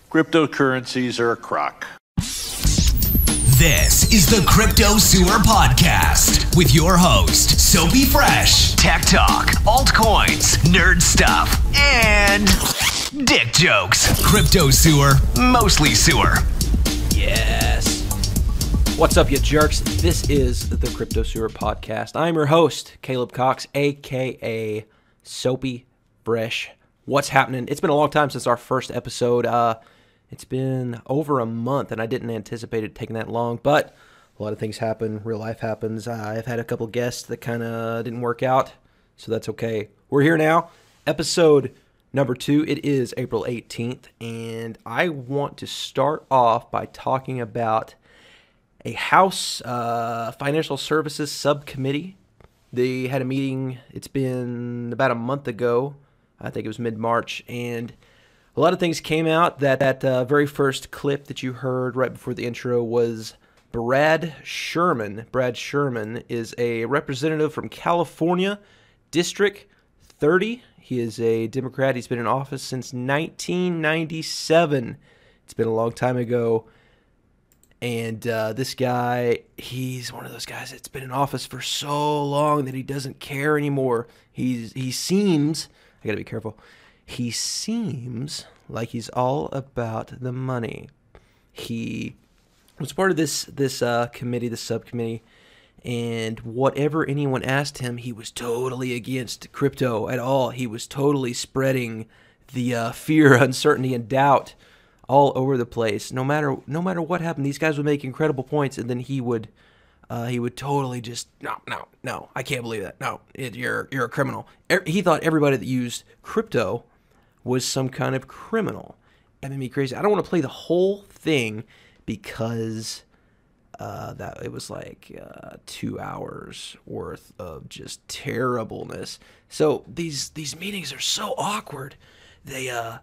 Cryptocurrencies are a crock. This is the Crypto Sewer Podcast with your host, Soapy Fresh, Tech Talk, altcoins, nerd stuff, and dick jokes. Crypto Sewer, mostly sewer. Yes. What's up, you jerks? This is the Crypto Sewer Podcast. I'm your host, Caleb Cox, a.k.a. Soapy Fresh. What's happening? It's been a long time since our first episode. It's been over a month, and I didn't anticipate it taking that long, but a lot of things happen. Real life happens. I've had a couple guests that kind of didn't work out, so that's okay. We're here now. Episode number 2. It is April 18th, and I want to start off by talking about a House Financial Services Subcommittee. They had a meeting. It's been about a month ago. I think it was mid-March, and a lot of things came out. That very first clip that you heard right before the intro was Brad Sherman. Brad Sherman is a representative from California, District 30. He is a Democrat. He's been in office since 1997. It's been a long time ago. And this guy, he's one of those guys that's been in office for so long that he doesn't care anymore. He seems... I gotta be careful. He seems like he's all about the money. He was part of this committee, the subcommittee, and whatever anyone asked him, he was totally against crypto at all. He was totally spreading the fear, uncertainty, and doubt all over the place. No matter what happened, these guys would make incredible points, and then he would totally just, no, I can't believe that. No, you're a criminal. He thought everybody that used crypto was some kind of criminal. That made me crazy. I don't want to play the whole thing because that it was like 2 hours worth of just terribleness. So these meetings are so awkward. They're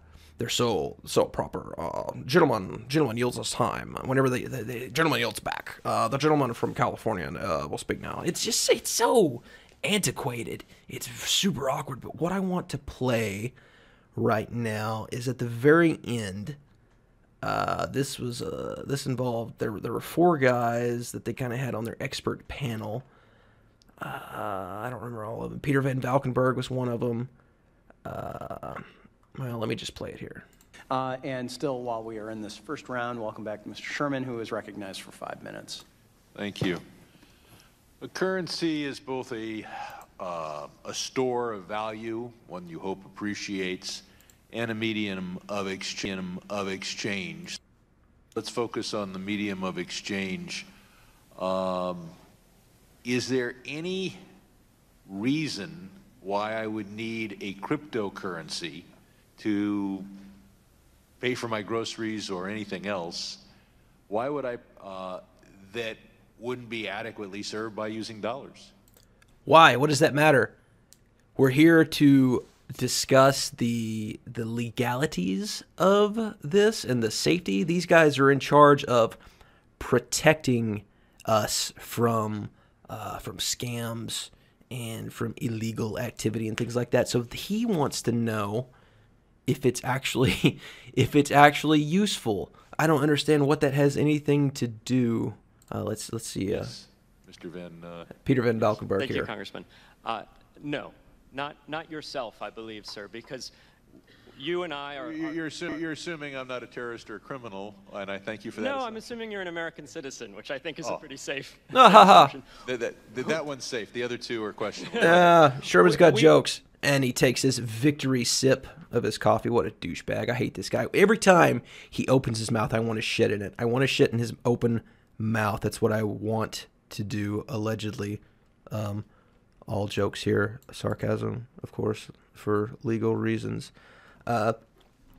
so proper. Gentleman yields us time. Whenever the gentleman yields back. The gentleman from California will speak now. It's so antiquated. It's super awkward. But what I want to play right now is at the very end. This involved there were 4 guys that they kind of had on their expert panel. I don't remember all of them. Peter Van Valkenburg was one of them. Well, let me just play it here. And still, while we are in this first round, welcome back to Mr. Sherman, who is recognized for 5 minutes. Thank you. A currency is both a store of value, one you hope appreciates, and a medium of exchange. Let's focus on the medium of exchange. Is there any reason why I would need a cryptocurrency to pay for my groceries or anything else? Why would I that wouldn't be adequately served by using dollars? Why? What does that matter? We're here to discuss the legalities of this and the safety. These guys are in charge of protecting us from scams and from illegal activity and things like that. So he wants to know if it's actually useful. I don't understand what that has anything to do. Let's see. Yes. Peter Van Valkenburg here. Thank you, Congressman. No, not yourself, I believe, sir, because you and I are... You're assuming I'm not a terrorist or a criminal, and I thank you for that. No, I'm assuming you're an American citizen, which I think is a pretty safe... That one's safe. The other two are questionable. Sherman's got jokes, and he takes his victory sip of his coffee. What a douchebag. I hate this guy. Every time he opens his mouth, I want to shit in it. I want to shit in his open mouth. That's what I want to do, allegedly. All jokes here. Sarcasm, of course, for legal reasons.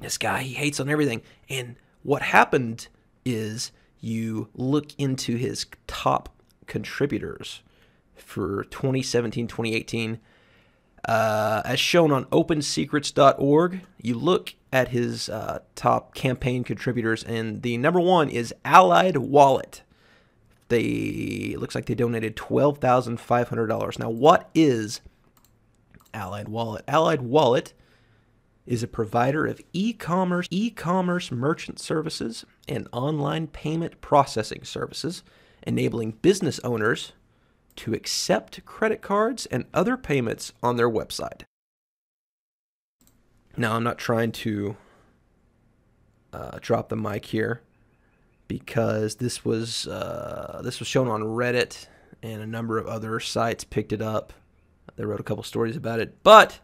This guy, he hates on everything. And what happened is you look into his top contributors for 2017, 2018, as shown on opensecrets.org. You look at his top campaign contributors, and the number one is Allied Wallet. It looks like they donated $12,500. Now, what is Allied Wallet? Allied Wallet is a provider of e-commerce merchant services and online payment processing services, enabling business owners to accept credit cards and other payments on their website. Now, I'm not trying to drop the mic here because this was shown on Reddit, and a number of other sites picked it up. They wrote a couple stories about it, but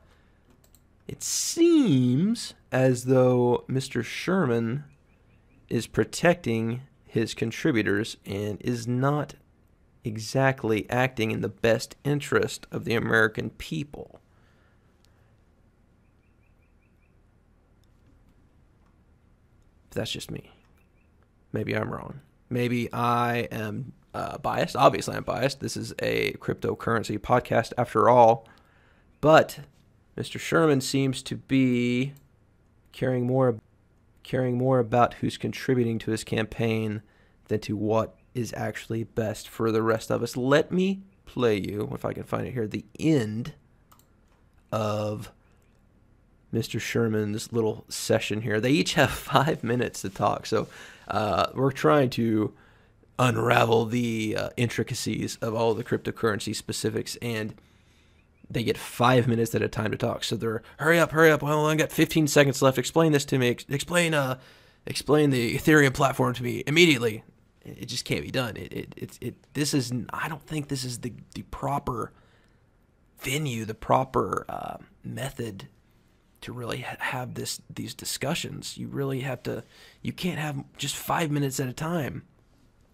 it seems as though Mr. Sherman is protecting his contributors and is not exactly acting in the best interest of the American people. That's just me. Maybe I'm wrong. Maybe I am biased. Obviously, I'm biased. This is a cryptocurrency podcast after all. But Mr. Sherman seems to be caring more about who's contributing to his campaign than to what is actually best for the rest of us. Let me play you, if I can find it here, the end of Mr. Sherman's little session here. They each have 5 minutes to talk, so we're trying to unravel the intricacies of all the cryptocurrency specifics, and they get 5 minutes at a time to talk. So they're, hurry up. Well, I got 15 seconds left. Explain this to me. Explain the Ethereum platform to me immediately. It just can't be done. I don't think this is the proper venue, the proper method to really have these discussions. You really have to. You can't have just 5 minutes at a time.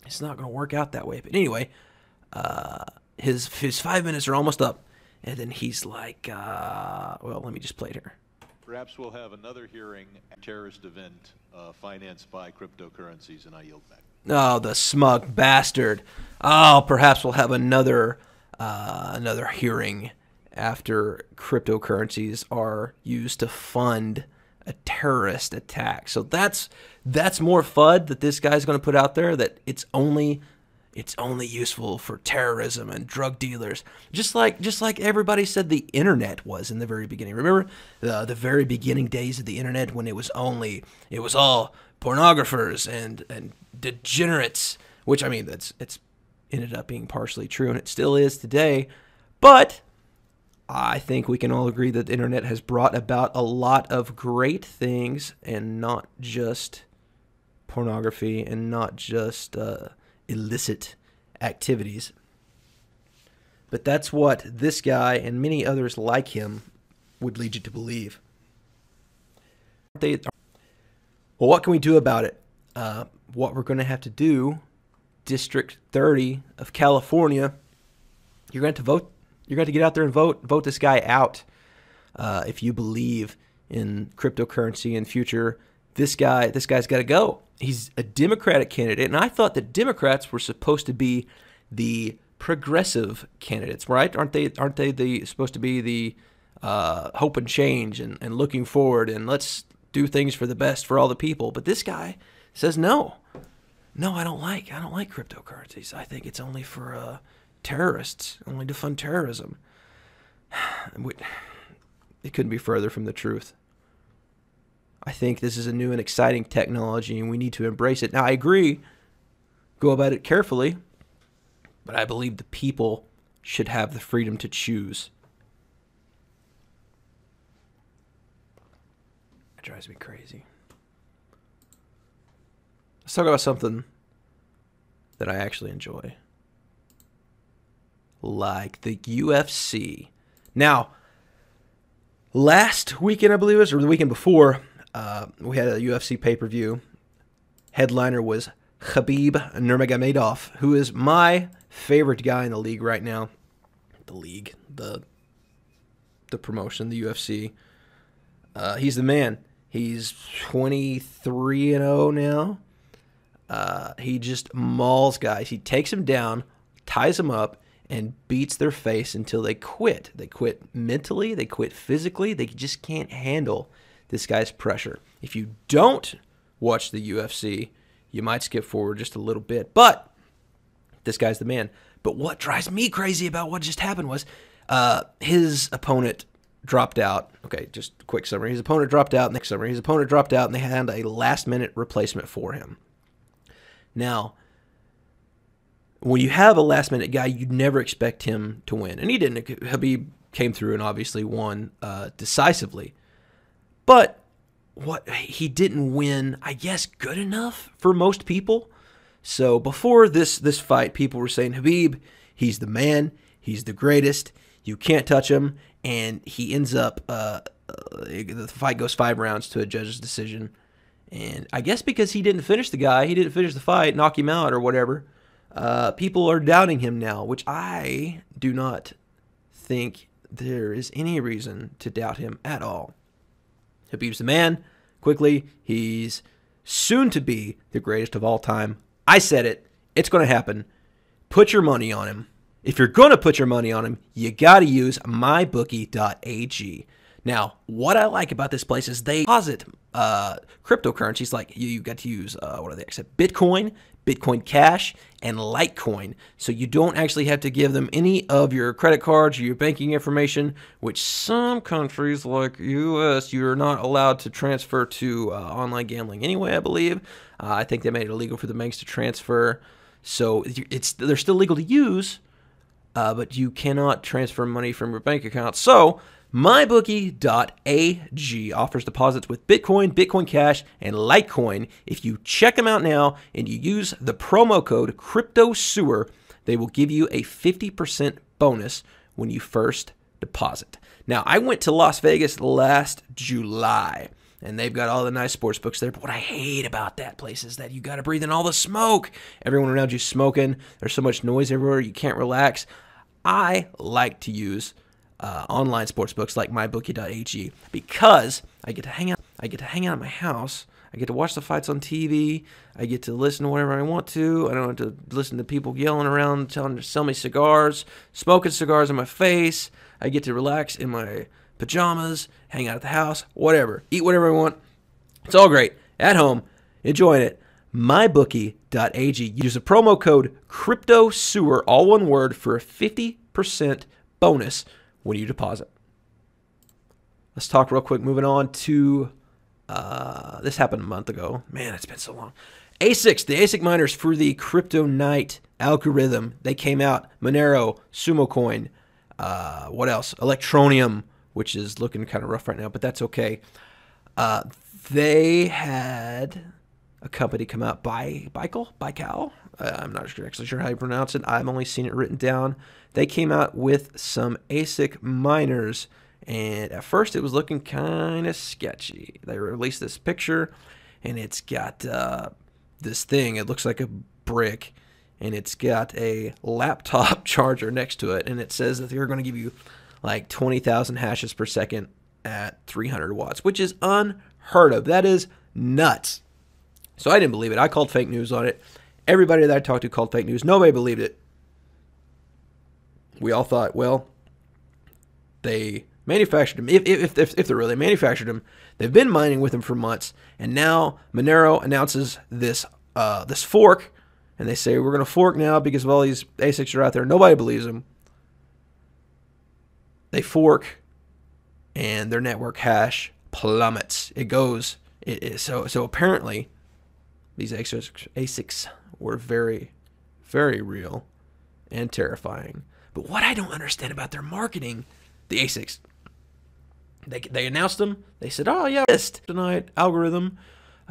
It's not going to work out that way. But anyway, his 5 minutes are almost up. And then he's like, well, let me just play it here. Perhaps we'll have another hearing, terrorist event financed by cryptocurrencies, and I yield back. Oh, the smug bastard. Oh, perhaps we'll have another hearing after cryptocurrencies are used to fund a terrorist attack. So that's more FUD that this guy's going to put out there, that it's only useful for terrorism and drug dealers, just like everybody said the internet was in the very beginning. Remember the very beginning days of the internet when it was all pornographers and degenerates, which, I mean, it's ended up being partially true, and it still is today. But I think we can all agree that the internet has brought about a lot of great things, and not just pornography and not just illicit activities. But that's what this guy and many others like him would lead you to believe. Well, what can we do about it? What we're going to have to do, District 30 of California, you're going to vote. You're going to get out there and vote this guy out. If you believe in cryptocurrency and future, this guy's got to go. He's a Democratic candidate, and I thought that Democrats were supposed to be the progressive candidates, right? Aren't they supposed to be the hope and change and looking forward, and let's do things for the best for all the people? But this guy says no, I don't like cryptocurrencies. I think it's only for terrorists, only to fund terrorism. It couldn't be further from the truth. I think this is a new and exciting technology, and we need to embrace it. Now, I agree, go about it carefully, but I believe the people should have the freedom to choose. It drives me crazy. Let's talk about something that I actually enjoy, like the UFC. Now, last weekend, I believe it was, or the weekend before, we had a UFC pay-per-view. Headliner was Khabib Nurmagomedov, who is my favorite guy in the league right now. The promotion, the UFC. He's the man. He's 23-0 now. He just mauls guys. He takes them down, ties them up, and beats their face until they quit. They quit mentally. They quit physically. They just can't handle this guy's pressure. If you don't watch the UFC, you might skip forward just a little bit. But this guy's the man. But what drives me crazy about what just happened was his opponent dropped out. Okay, just a quick summary. His opponent dropped out. And they had a last-minute replacement for him. Now, when you have a last-minute guy, you'd never expect him to win. And he didn't. Khabib came through and obviously won decisively. But he didn't win, I guess, good enough for most people. So before this fight, people were saying, Khabib, he's the man. He's the greatest. You can't touch him. And he ends up, the fight goes 5 rounds to a judge's decision. And I guess because he didn't finish the fight, knock him out or whatever, people are doubting him now, which I do not think there is any reason to doubt him at all. Khabib's the man. Quickly, he's soon to be the greatest of all time. I said it. It's going to happen. Put your money on him. If you're going to put your money on him, you got to use mybookie.ag. Now, what I like about this place is they deposit cryptocurrencies. Like you got to use, what do they accept? Bitcoin, Bitcoin Cash, and Litecoin. So you don't actually have to give them any of your credit cards or your banking information, which some countries like U.S., you're not allowed to transfer to online gambling anyway, I believe. I think they made it illegal for the banks to transfer. So they're still legal to use, but you cannot transfer money from your bank account. So mybookie.ag offers deposits with Bitcoin, Bitcoin Cash, and Litecoin. If you check them out now and you use the promo code CryptoSewer, they will give you a 50% bonus when you first deposit. Now, I went to Las Vegas last July, and they've got all the nice sports books there. But what I hate about that place is that you got to breathe in all the smoke. Everyone around you smoking. There's so much noise everywhere. You can't relax. I like to use online sports books like mybookie.ag because I get to hang out. I get to hang out at my house. I get to watch the fights on TV. I get to listen to whatever I want to. I don't have to listen to people yelling around, telling to sell me cigars, smoking cigars in my face. I get to relax in my pajamas, hang out at the house, whatever. Eat whatever I want. It's all great. At home, enjoying it. mybookie.ag. Use the promo code CryptoSewer, all one word, for a 50% bonus when you deposit. Let's talk real quick. Moving on to, this happened a month ago. Man, it's been so long. ASICs, the ASIC miners for the Crypto Night algorithm. They came out. Monero, Sumo Coin, what else? Electroneum, which is looking kind of rough right now, but that's okay. They had a company come out, Baikal? I'm not actually sure how you pronounce it. I've only seen it written down. They came out with some ASIC miners, and at first it was looking kind of sketchy. They released this picture, and it's got this thing. It looks like a brick, and it's got a laptop charger next to it, and it says that they're going to give you like 20,000 hashes per second at 300 watts, which is unheard of. That is nuts. So I didn't believe it. I called fake news on it. Everybody that I talked to called fake news. Nobody believed it. We all thought, well, they manufactured them. If they're really manufactured them, they've been mining with them for months, and now Monero announces this fork, and they say we're going to fork now because of all these ASICs are out there. Nobody believes them. They fork, and their network hash plummets. It goes. So apparently, these ASICs were very, very real and terrifying. But what I don't understand about their marketing, the ASICs, they announced them. They said, oh, yeah, tonight algorithm.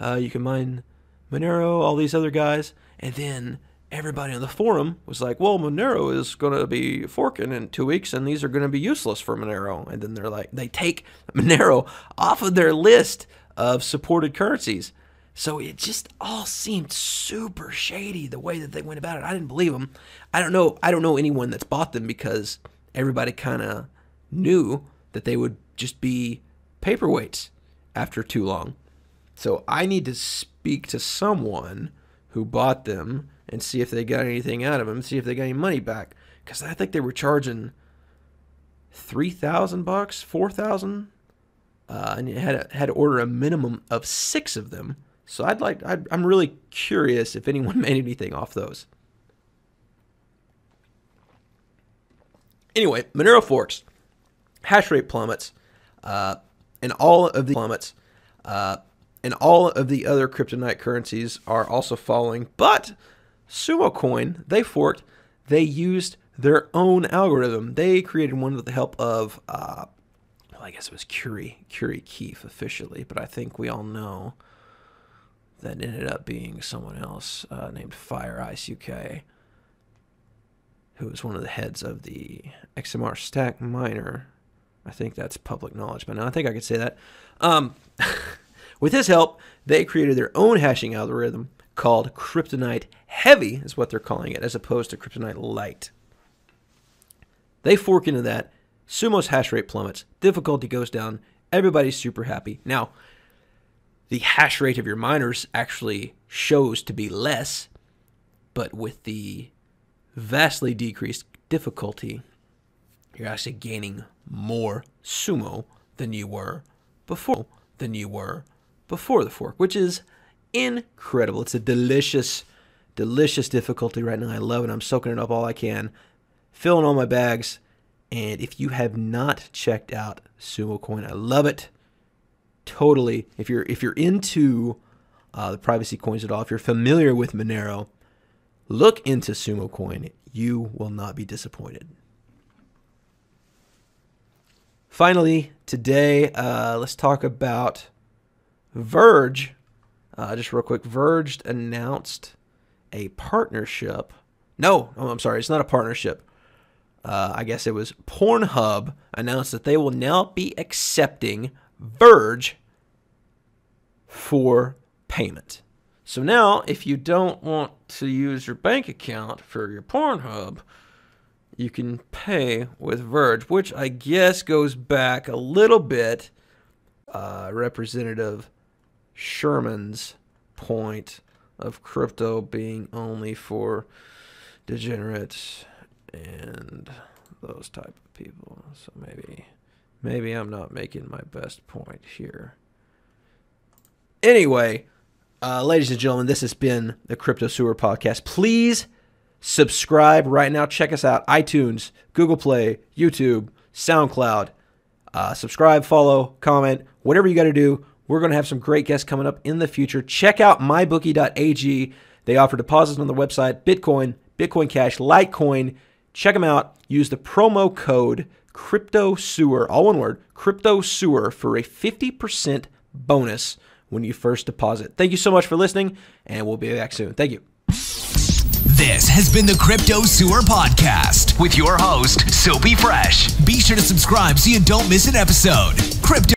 You can mine Monero, all these other guys. And then everybody on the forum was like, well, Monero is going to be forking in 2 weeks, and these are going to be useless for Monero. And then they're like, they take Monero off of their list of supported currencies. So it just all seemed super shady the way that they went about it. I didn't believe them. I don't know anyone that's bought them because everybody kind of knew that they would just be paperweights after too long. So I need to speak to someone who bought them and see if they got anything out of them, see if they got any money back. Because I think they were charging $3,000, $4,000, and you had to order a minimum of 6 of them. So I'm really curious if anyone made anything off those. Anyway, Monero forks, hash rate plummets, And all of the plummets, and all of the other kryptonite currencies are also following. But Sumo Coin, they forked. They used their own algorithm. They created one with the help of, well, I guess it was Curie Keefe officially, but I think we all know that ended up being someone else named Fire Ice UK, who was one of the heads of the XMR Stack Miner. I think that's public knowledge, but now I think I could say that. With his help, they created their own hashing algorithm called Kryptonite Heavy, is what they're calling it, as opposed to Kryptonite Light. They fork into that. Sumo's hash rate plummets. Difficulty goes down. Everybody's super happy. Now, the hash rate of your miners actually shows to be less, but with the vastly decreased difficulty, you're actually gaining more Sumo than you were before the fork, which is incredible. It's a delicious difficulty right now. I love it. I'm soaking it up all I can, filling all my bags. And if you have not checked out Sumo Coin, I love it. Totally. If you're into the privacy coins at all, if you're familiar with Monero, look into Sumo Coin. You will not be disappointed. Finally, today, let's talk about Verge. Just real quick, Verge announced a partnership. No, I'm sorry, it's not a partnership. I guess it was Pornhub announced that they will now be accepting Verge for payment. So now, if you don't want to use your bank account for your Pornhub, you can pay with Verge, which I guess goes back a little bit. Representative Sherman's point of crypto being only for degenerates and those type of people. So maybe I'm not making my best point here. Anyway, ladies and gentlemen, this has been the Crypto Sewer Podcast. Please subscribe right now. Check us out. iTunes, Google Play, YouTube, SoundCloud. Subscribe, follow, comment, whatever you got to do. We're going to have some great guests coming up in the future. Check out mybookie.ag. They offer deposits on their website, Bitcoin, Bitcoin Cash, Litecoin. Check them out. Use the promo code CryptoSewer, all one word, CryptoSewer, for a 50% bonus when you first deposit. Thank you so much for listening, and we'll be back soon. Thank you. This has been the Crypto Sewer Podcast with your host, Soapy Fresh. Be sure to subscribe so you don't miss an episode. Crypto